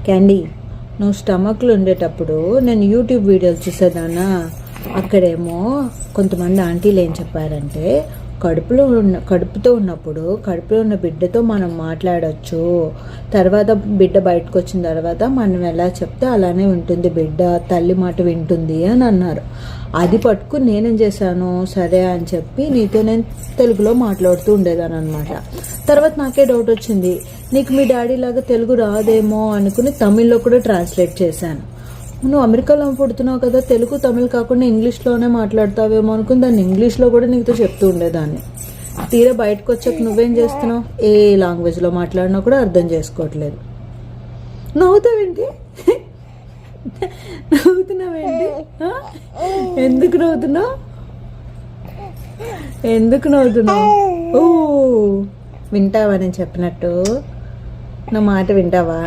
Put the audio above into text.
Candy, నువ్వు స్టమక్లో ఉండేటప్పుడు నేను యూట్యూబ్ వీడియోలు చూసేదానా. అక్కడేమో కొంతమంది ఆంటీలు ఏం చెప్పారంటే, కడుపుతో ఉన్నప్పుడు కడుపులో ఉన్న బిడ్డతో మనం మాట్లాడవచ్చు, తర్వాత బిడ్డ బయటకు వచ్చిన తర్వాత మనం ఎలా చెప్తే అలానే ఉంటుంది, బిడ్డ తల్లి మాట వింటుంది అని అన్నారు. అది పట్టుకుని నేనేం చేశాను, సరే అని చెప్పి నీతో నేను తెలుగులో మాట్లాడుతూ ఉండేదాన్ని అనమాట. తర్వాత నాకే డౌట్ వచ్చింది, నీకు మీ డాడీ లాగా తెలుగు రాదేమో అనుకుని తమిళ్లో కూడా ట్రాన్స్లేట్ చేశాను. నువ్వు అమెరికాలో పుడుతున్నావు కదా, తెలుగు తమిళ్ కాకుండా ఇంగ్లీష్లోనే మాట్లాడతావేమో అనుకుని దాన్ని ఇంగ్లీష్లో కూడా నీతో చెప్తూ ఉండేదాన్ని. తీరా బయటకు వచ్చాక నువ్వేం చేస్తున్నావు, ఏ లాంగ్వేజ్లో మాట్లాడినా కూడా అర్థం చేసుకోవట్లేదు. నవ్వుతావేంటి, నవ్వుతున్నావేంటి, ఎందుకు నవ్వుతున్నావు, ఎందుకు నవ్వుతున్నావు? ఓ, వింటావా నేను చెప్పినట్టు, నా మాట వింటావా?